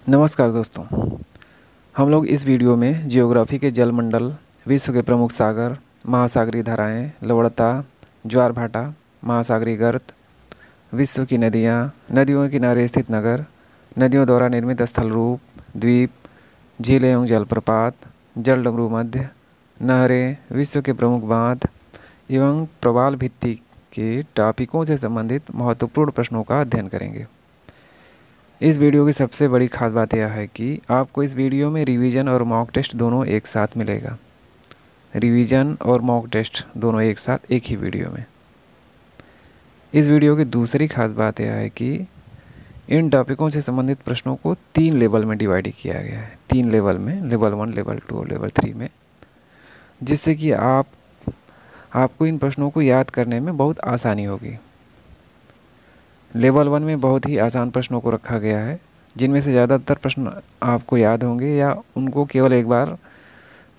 नमस्कार दोस्तों। हम लोग इस वीडियो में जियोग्राफी के जलमंडल, विश्व के प्रमुख सागर, महासागरीय धाराएं, लवणता, ज्वार भाटा, महासागरीय गर्त, विश्व की नदियां, नदियों के किनारे स्थित नगर, नदियों द्वारा निर्मित स्थल रूप, द्वीप, झीलें एवं जलप्रपात, जलडमरू मध्य, नहरें, विश्व के प्रमुख बांध एवं प्रवाल भित्ति के टॉपिकों से संबंधित महत्वपूर्ण प्रश्नों का अध्ययन करेंगे। इस वीडियो की सबसे बड़ी खास बात यह है कि आपको इस वीडियो में रिवीजन और मॉक टेस्ट दोनों एक साथ मिलेगा। रिवीजन और मॉक टेस्ट दोनों एक साथ एक ही वीडियो में। इस वीडियो की दूसरी खास बात यह है कि इन टॉपिकों से संबंधित प्रश्नों को 3 लेवल में डिवाइड किया गया है। 3 लेवल में, लेवल 1, लेवल 2 और लेवल 3 में, जिससे कि आपको इन प्रश्नों को याद करने में बहुत आसानी होगी। लेवल 1 में बहुत ही आसान प्रश्नों को रखा गया है, जिनमें से ज़्यादातर प्रश्न आपको याद होंगे या उनको केवल एक बार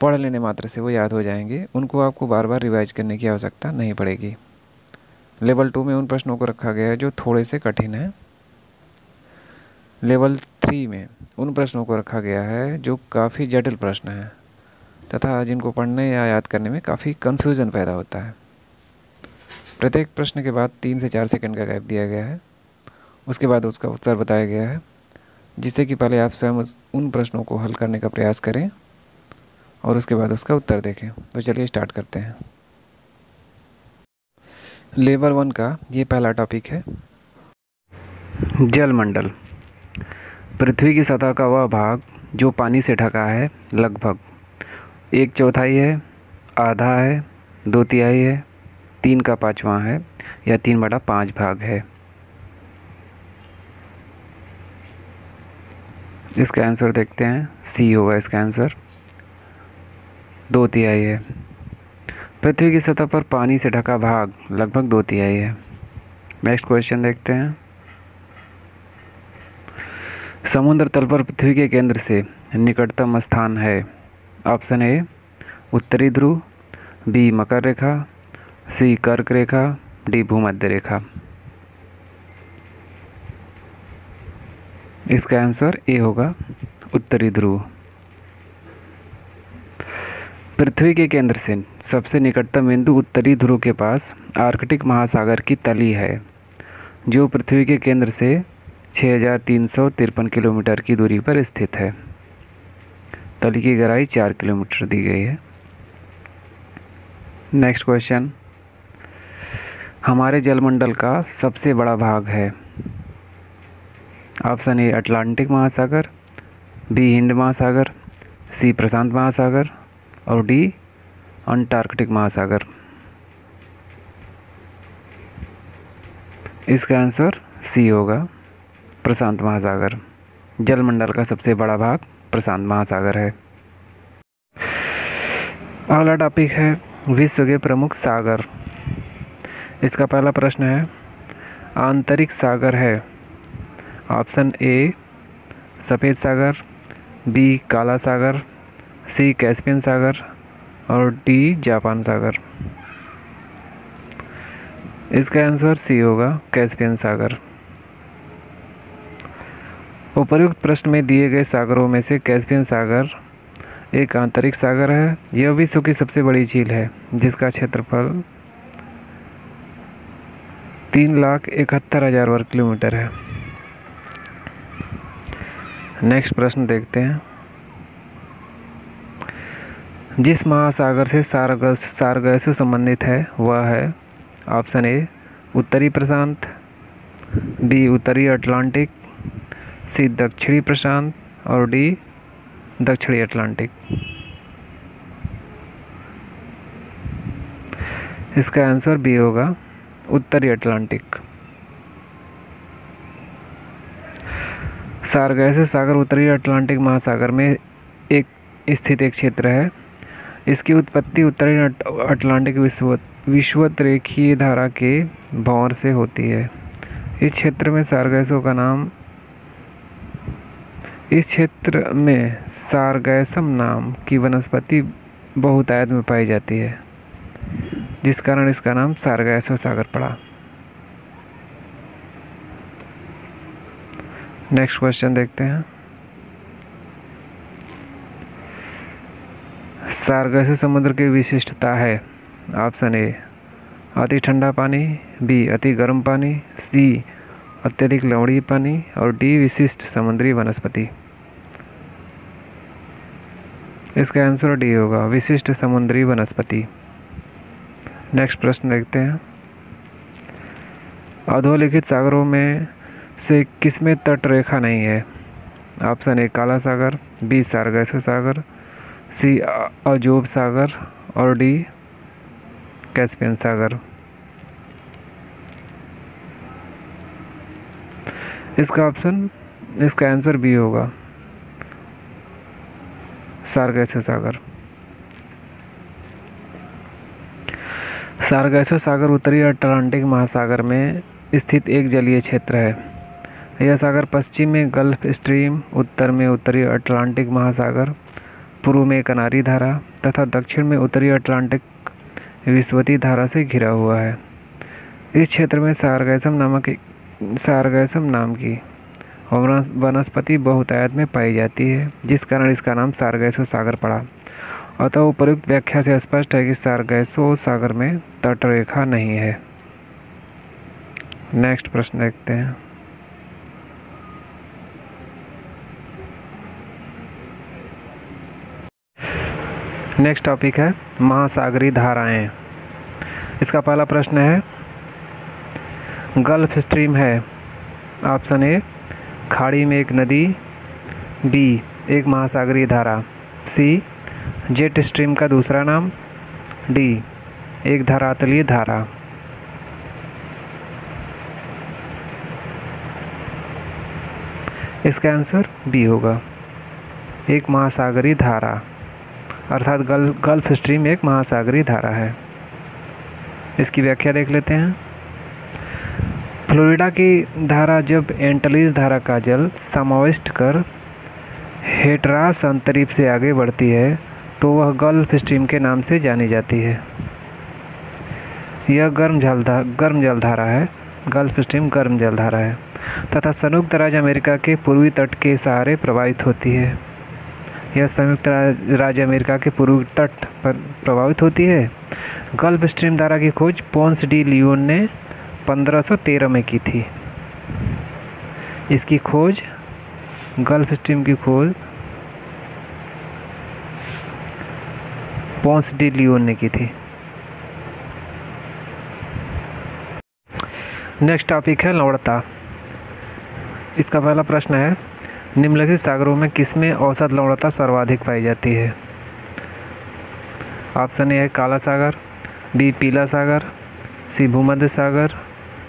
पढ़ लेने मात्र से वो याद हो जाएंगे। उनको आपको बार बार रिवाइज करने की आवश्यकता नहीं पड़ेगी। लेवल 2 में उन प्रश्नों को रखा गया है जो थोड़े से कठिन हैं। लेवल 3 में उन प्रश्नों को रखा गया है जो काफ़ी जटिल प्रश्न हैं तथा जिनको पढ़ने या याद करने में काफ़ी कन्फ्यूज़न पैदा होता है। प्रत्येक प्रश्न के बाद 3 से 4 सेकंड का गैप दिया गया है। उसके बाद उसका उत्तर बताया गया है, जिससे कि पहले आप स्वयं उन प्रश्नों को हल करने का प्रयास करें और उसके बाद उसका उत्तर देखें। तो चलिए स्टार्ट करते हैं। लेवल 1 का ये पहला टॉपिक है, जलमंडल। पृथ्वी की सतह का वह भाग जो पानी से ढका है लगभग 1/4 है, आधा है, 2/3 है, 3/5 है या 3/5 भाग है। इसका आंसर देखते हैं। सी होगा इसका आंसर, 2/3 है। पृथ्वी की सतह पर पानी से ढका भाग लगभग 2/3 है। नेक्स्ट क्वेश्चन देखते हैं। समुद्र तल पर पृथ्वी के केंद्र से निकटतम स्थान है। ऑप्शन ए उत्तरी ध्रुव, बी मकर रेखा, सी कर्क रेखा, डी भूमध्य रेखा। इसका आंसर ए होगा, उत्तरी ध्रुव। पृथ्वी के केंद्र से सबसे निकटतम बिंदु उत्तरी ध्रुव के पास आर्कटिक महासागर की तली है, जो पृथ्वी के केंद्र से 6353 किलोमीटर की दूरी पर स्थित है। तली की गहराई 4 किलोमीटर दी गई है। Next question. हमारे जलमंडल का सबसे बड़ा भाग है। ऑप्शन ए अटलांटिक महासागर, बी हिंद महासागर, सी प्रशांत महासागर और डी अंटार्कटिक महासागर। इसका आंसर सी होगा, प्रशांत महासागर। जलमंडल का सबसे बड़ा भाग प्रशांत महासागर है। अगला टॉपिक है विश्व के प्रमुख सागर। इसका पहला प्रश्न है, आंतरिक सागर है। ऑप्शन ए सफ़ेद सागर, बी काला सागर, सी कैस्पियन सागर और डी जापान सागर। इसका आंसर सी होगा, कैस्पियन सागर। उपर्युक्त प्रश्न में दिए गए सागरों में से कैस्पियन सागर एक आंतरिक सागर है। यह विश्व की सबसे बड़ी झील है, जिसका क्षेत्रफल 3,71,000 वर्ग किलोमीटर है। नेक्स्ट प्रश्न देखते हैं। जिस महासागर से सारगैसो संबंधित है वह है। ऑप्शन ए उत्तरी प्रशांत, बी उत्तरी अटलांटिक, सी दक्षिणी प्रशांत और डी दक्षिणी अटलांटिक। इसका आंसर बी होगा, उत्तरी अटलांटिक। सारगैसो सागर उत्तरी अटलांटिक महासागर में स्थित एक क्षेत्र है। इसकी उत्पत्ति उत्तरी अटलांटिक विषुवत-रेखीय धारा के भंवर से होती है। इस क्षेत्र में सारगैसम नाम की वनस्पति बहुतायत में पाई जाती है, जिस कारण इसका नाम सारगैसो सागर पड़ा। नेक्स्ट क्वेश्चन देखते हैं। सारगासो समुद्र की विशिष्टता है। ऑप्शन ए अति ठंडा पानी, बी अति गर्म पानी, सी अत्यधिक लवणीय पानी और डी विशिष्ट समुद्री वनस्पति। इसका आंसर डी होगा, विशिष्ट समुद्री वनस्पति। नेक्स्ट प्रश्न देखते हैं। अधोलिखित सागरों में से किसमें तट रेखा नहीं है? ऑप्शन ए काला सागर, बी सारगासो सागर, सी अजोब सागर और डी कैस्पियन सागर। इसका आंसर बी होगा, सारगासो सागर। सारगासो सागर उत्तरी अटलांटिक महासागर में स्थित एक जलीय क्षेत्र है। यह सागर पश्चिम में गल्फ स्ट्रीम, उत्तर में उत्तरी अटलांटिक महासागर, पूर्व में कनारी धारा तथा दक्षिण में उत्तरी अटलांटिक विषुवती धारा से घिरा हुआ है। इस क्षेत्र में सारगासम नाम की वनस्पति बहुतायत में पाई जाती है, जिस कारण इसका नाम सारगासो सागर पड़ा। अतः उपयुक्त व्याख्या से स्पष्ट है कि सारगासो सागर में तटरेखा नहीं है। नेक्स्ट प्रश्न देखते हैं। नेक्स्ट टॉपिक है महासागरीय धाराएं। इसका पहला प्रश्न है, गल्फ स्ट्रीम है। ऑप्शन ए खाड़ी में एक नदी, बी एक महासागरीय धारा, सी जेट स्ट्रीम का दूसरा नाम, डी एक धरातलीय धारा। इसका आंसर बी होगा, एक महासागरीय धारा, अर्थात गल्फ स्ट्रीम एक महासागरीय धारा है। इसकी व्याख्या देख लेते हैं। फ्लोरिडा की धारा जब एंटलीज धारा का जल समाविष्ट कर हेटरास अंतरीप से आगे बढ़ती है तो वह गल्फ स्ट्रीम के नाम से जानी जाती है। यह गर्म जलधारा है, गल्फ स्ट्रीम गर्म जलधारा है तथा संयुक्त राज्य अमेरिका के पूर्वी तट के सहारे प्रवाहित होती है। यह संयुक्त राज्य अमेरिका के पूर्वी तट पर प्रभावित होती है। गल्फ स्ट्रीम धारा की खोज पोंस डी लियोन ने 1513 में की थी। इसकी खोज, गल्फ स्ट्रीम की खोज पोंस डी लियोन ने की थी। नेक्स्ट टॉपिक है लवणता। इसका पहला प्रश्न है, निम्नलिखित सागरों में किसमें औसत लवणता सर्वाधिक पाई जाती है? ऑप्शन ए है काला सागर, बी पीला सागर, सी भूमध्य सागर,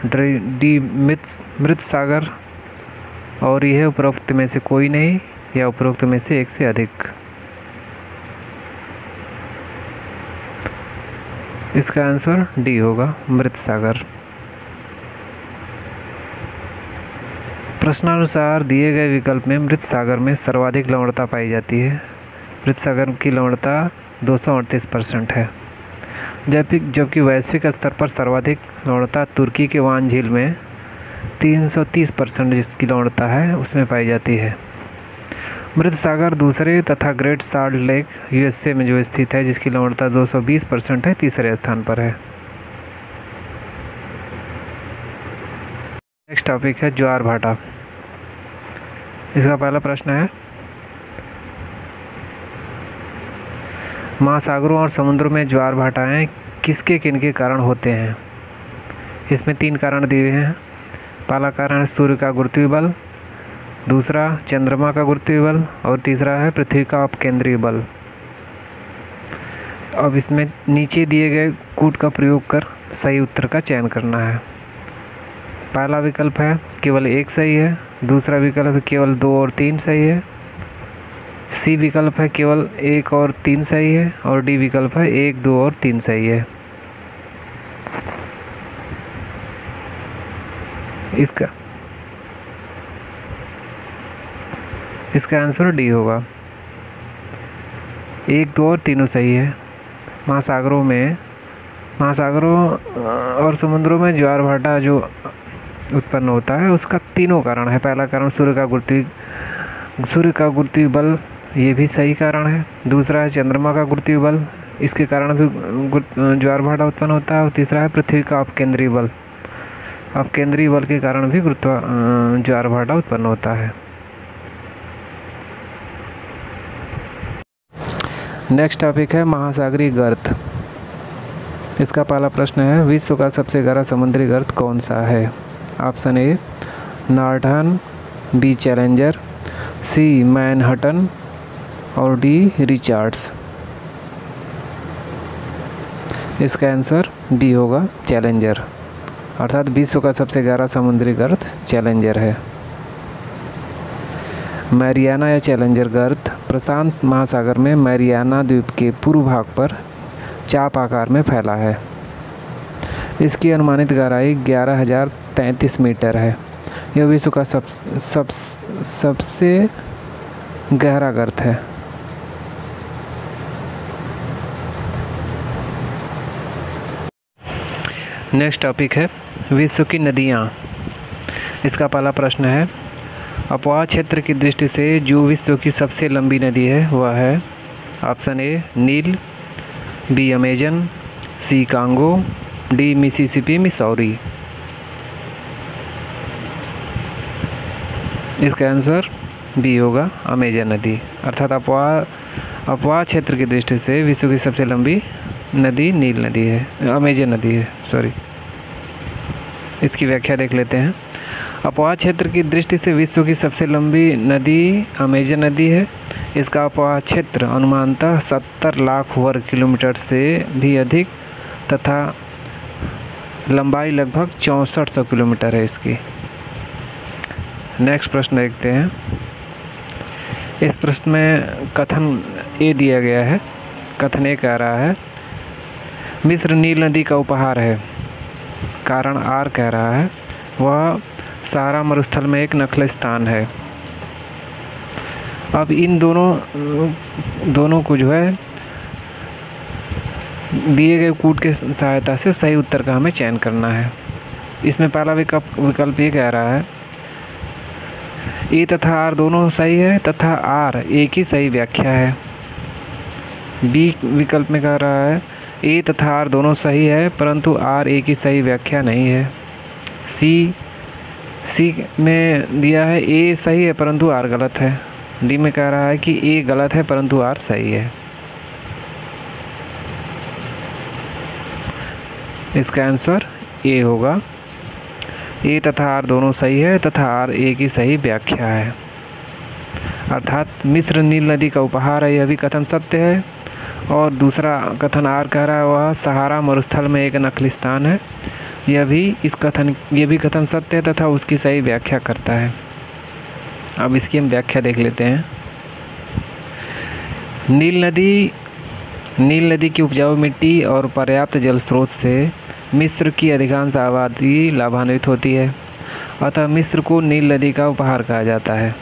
डी मृत सागर और यह उपरोक्त में से कोई नहीं या उपरोक्त में से एक से अधिक। इसका आंसर डी होगा, मृत सागर। प्रश्नानुसार दिए गए विकल्प में मृत सागर में सर्वाधिक लवणता पाई जाती है। मृत सागर की लवणता 238% है, जबकि वैश्विक स्तर पर सर्वाधिक लवणता तुर्की के वान झील में 330% जिसकी लवणता है उसमें पाई जाती है। मृत सागर दूसरे तथा ग्रेट साल्ट लेक यूएसए में जो स्थित है, जिसकी लवणता 220% है, तीसरे स्थान पर है। नेक्स्ट टॉपिक है ज्वार भाटा। इसका पहला प्रश्न है, महासागरों और समुद्रों में ज्वार भाटाएं किनके कारण होते हैं? इसमें 3 कारण दिए हैं। पहला कारण है सूर्य का गुरुत्वीय बल, दूसरा चंद्रमा का गुरुत्वीय बल और तीसरा है पृथ्वी का अपकेंद्रीय बल। अब इसमें नीचे दिए गए कूट का प्रयोग कर सही उत्तर का चयन करना है। पहला विकल्प है केवल 1 सही है, दूसरा विकल्प है केवल 2 और 3 सही है, सी विकल्प है केवल 1 और 3 सही है और डी विकल्प है 1, 2 और 3 सही है। इसका आंसर डी होगा, 1, 2 और 3 सही है। महासागरों और समुद्रों में ज्वार भाटा जो उत्पन्न होता है उसका 3 कारण है। पहला कारण सूर्य का गुरुत्वीय बल ये भी सही कारण है। दूसरा है चंद्रमा का गुरुत्वीय बल, इसके कारण भी ज्वार भाटा उत्पन्न होता है। और तीसरा है पृथ्वी का अपकेंद्रीय बल, अपकेंद्रीय बल के कारण भी ज्वार भाटा उत्पन्न होता है। नेक्स्ट टॉपिक है महासागरीय गर्त। इसका पहला प्रश्न है, विश्व का सबसे गहरा समुद्री गर्त कौन सा है? Option A northern, B Challenger, C Manhattan और डी रिचर्ड्स। इसका आंसर बी होगा चैलेंजर, अर्थात विश्व का सबसे गहरा समुद्री गर्त चैलेंजर है। मैरियाना या चैलेंजर गर्त प्रशांत महासागर में मैरियाना द्वीप के पूर्व भाग पर चाप आकार में फैला है। इसकी अनुमानित गहराई 11,033 मीटर है। यह विश्व का सबसे गहरा गर्त है। नेक्स्ट टॉपिक है विश्व की नदियाँ। इसका पहला प्रश्न है, अपवाह क्षेत्र की दृष्टि से जो विश्व की सबसे लंबी नदी है वह है? Option A Nile, B Amazon, C Congo, D Mississippi Missouri. इसका आंसर बी होगा अमेजन नदी, अर्थात अपवाह क्षेत्र की दृष्टि से विश्व की सबसे लंबी नदी नील नदी है, अमेजन नदी है, सॉरी। इसकी व्याख्या देख लेते हैं। अपवाह क्षेत्र की दृष्टि से विश्व की सबसे लंबी नदी अमेजन नदी है। इसका अपवाह क्षेत्र अनुमानतः 70 लाख वर्ग किलोमीटर से भी अधिक तथा लंबाई लगभग 6400 किलोमीटर है इसकी। नेक्स्ट प्रश्न देखते हैं। इस प्रश्न में कथन ए दिया गया है। कथन ए कह रहा है, मिस्र नील नदी का उपहार है। कारण आर कह रहा है, वह सहारा मरुस्थल में एक नखल स्थान है। अब इन दोनों को जो है दिए गए कूट के सहायता से सही उत्तर का हमें चयन करना है। इसमें पहला विकल्प ये कह रहा है, ए तथा आर दोनों सही है तथा आर एक ही सही व्याख्या है। बी विकल्प में कह रहा है, ए तथा आर दोनों सही है परंतु आर एक ही सही व्याख्या नहीं है। सी में दिया है ए सही है परंतु आर गलत है। डी में कह रहा है कि ए गलत है परंतु आर सही है। इसका आंसर ए होगा, ए तथा आर दोनों सही है तथा आर एक ही सही व्याख्या है। अर्थात मिस्र नील नदी का उपहार है, यह भी कथन सत्य है। और दूसरा कथन आर कह रहा है, वह सहारा मरुस्थल में एक नखलिस्तान है, यह भी कथन सत्य है तथा उसकी सही व्याख्या करता है। अब इसकी हम व्याख्या देख लेते हैं। नील नदी की उपजाऊ मिट्टी और पर्याप्त जल स्रोत से मिस्र की अधिकांश आबादी लाभान्वित होती है, अतः मिस्र को नील नदी का उपहार कहा जाता है।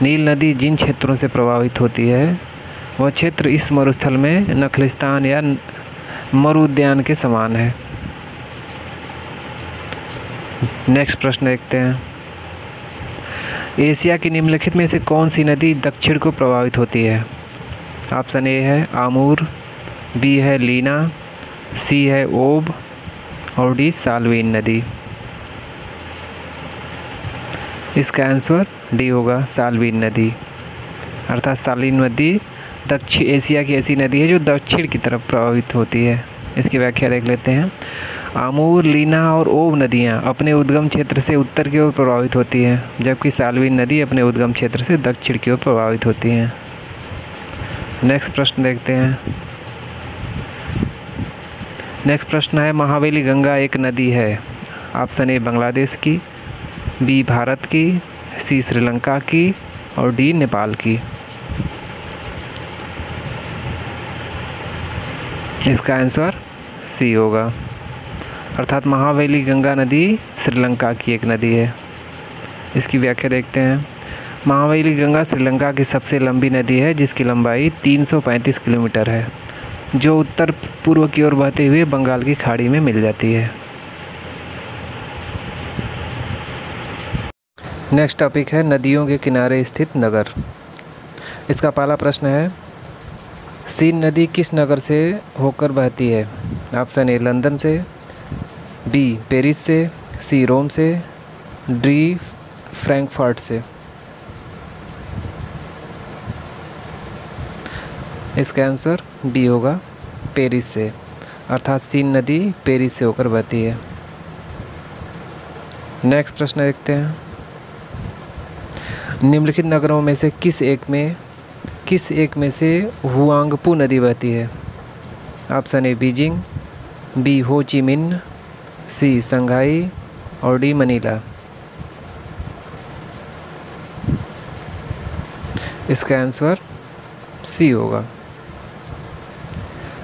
नील नदी जिन क्षेत्रों से प्रभावित होती है वह क्षेत्र इस मरुस्थल में नखलिस्तान या मरु उद्यान के समान है। नेक्स्ट प्रश्न देखते हैं। एशिया की निम्नलिखित में से कौन सी नदी दक्षिण को प्रभावित होती है? ऑप्शन ए है आमूर, बी है लीना, सी है ओब और डी साल्वीन नदी। इसका आंसर डी होगा साल्वीन नदी, अर्थात साल्वीन नदी दक्षिण एशिया की ऐसी नदी है जो दक्षिण की तरफ प्रभावित होती है। इसकी व्याख्या देख लेते हैं। आमूर, लीना और ओब नदियाँ अपने उद्गम क्षेत्र से उत्तर की ओर प्रभावित होती हैं, जबकि साल्वीन नदी अपने उद्गम क्षेत्र से दक्षिण की ओर प्रभावित होती हैं। नेक्स्ट प्रश्न देखते हैं। नेक्स्ट प्रश्न है, महावेली गंगा एक नदी है। ऑप्शन ए बांग्लादेश की, बी भारत की, सी श्रीलंका की और डी नेपाल की। इसका आंसर सी होगा, अर्थात महावेली गंगा नदी श्रीलंका की एक नदी है। इसकी व्याख्या देखते हैं। महावेली गंगा श्रीलंका की सबसे लंबी नदी है जिसकी लंबाई 335 किलोमीटर है, जो उत्तर पूर्व की ओर बहते हुए बंगाल की खाड़ी में मिल जाती है। नेक्स्ट टॉपिक है नदियों के किनारे स्थित नगर। इसका पहला प्रश्न है, सीन नदी किस नगर से होकर बहती है? ऑप्शन ए लंदन से, बी पेरिस से, सी रोम से, डी फ्रैंकफर्ट से। इसका आंसर बी होगा पेरिस से, अर्थात सीन नदी पेरिस से होकर बहती है। नेक्स्ट प्रश्न देखते हैं, निम्नलिखित नगरों में से किस एक में से हुआंगपू नदी बहती है? ऑप्शन ए बीजिंग, बी हो ची मिन्ह, सी संघाई और डी मनीला। इसका आंसर सी होगा,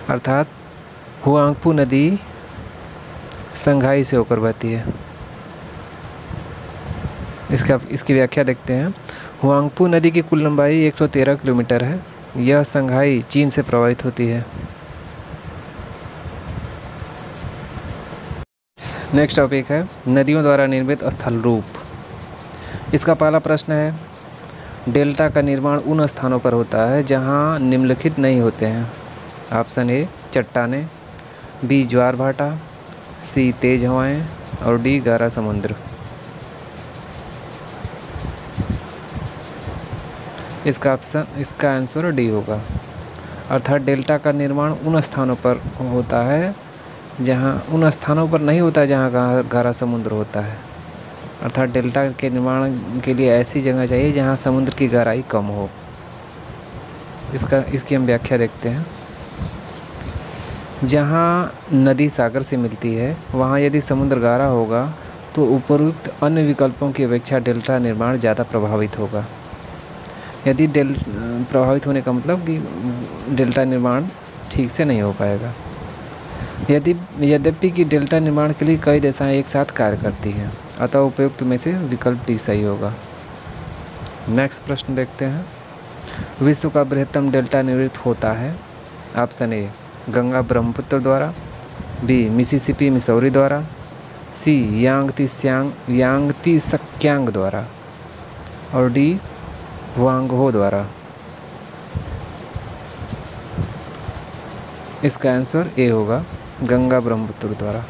अर्थात हुआंगपू नदी संघाई से होकर बहती है। इसकी व्याख्या देखते हैं। हुआंगपू नदी की कुल लंबाई 113 किलोमीटर है। यह संघाई चीन से प्रवाहित होती है। नेक्स्ट टॉपिक है नदियों द्वारा निर्मित स्थल रूप। इसका पहला प्रश्न है, डेल्टा का निर्माण उन स्थानों पर होता है जहां निम्नलिखित नहीं होते हैं। ऑप्शन ए चट्टानें, बी ज्वार भाटा, सी तेज हवाएं और डी गहरा समुद्र। इसका आंसर डी होगा, अर्थात डेल्टा का निर्माण उन स्थानों पर होता है उन स्थानों पर नहीं होता जहाँ गहरा समुद्र होता है। अर्थात डेल्टा के निर्माण के लिए ऐसी जगह चाहिए जहाँ समुद्र की गहराई कम हो। इसकी हम व्याख्या देखते हैं। जहाँ नदी सागर से मिलती है वहाँ यदि समुद्र गहरा होगा तो उपरोक्त अन्य विकल्पों की अपेक्षा डेल्टा निर्माण ज़्यादा प्रभावित होगा। यदि प्रभावित होने का मतलब कि डेल्टा निर्माण ठीक से नहीं हो पाएगा। यद्यपि कि डेल्टा निर्माण के लिए कई दिशाएं एक साथ कार्य करती हैं, अतः उपयुक्त में से विकल्प डी सही होगा। नेक्स्ट प्रश्न देखते हैं, विश्व का बृहत्तम डेल्टा निर्मित होता है। ऑप्शन ए गंगा ब्रह्मपुत्र द्वारा, बी मिसिसिपी मिसौरी द्वारा, सी यांगती सक्यांग द्वारा और डी हुआंगहो द्वारा। इसका आंसर ए होगा, गंगा ब्रह्मपुत्र द्वारा।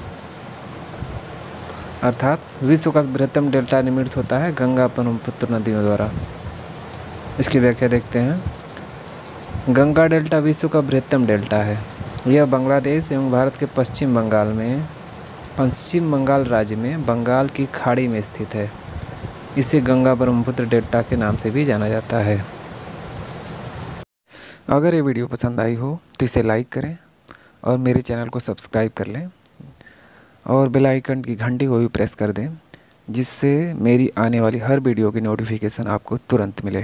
अर्थात विश्व का बृहत्तम डेल्टा निर्मित होता है गंगा ब्रह्मपुत्र नदियों द्वारा। इसकी व्याख्या देखते हैं। गंगा डेल्टा विश्व का बृहत्तम डेल्टा है। यह बांग्लादेश एवं भारत के पश्चिम बंगाल राज्य में बंगाल की खाड़ी में स्थित है। इसे गंगा ब्रह्मपुत्र डेल्टा के नाम से भी जाना जाता है। अगर ये वीडियो पसंद आई हो तो इसे लाइक करें और मेरे चैनल को सब्सक्राइब कर लें और बेल आइकन की घंटी को भी प्रेस कर दें, जिससे मेरी आने वाली हर वीडियो की नोटिफिकेशन आपको तुरंत मिले।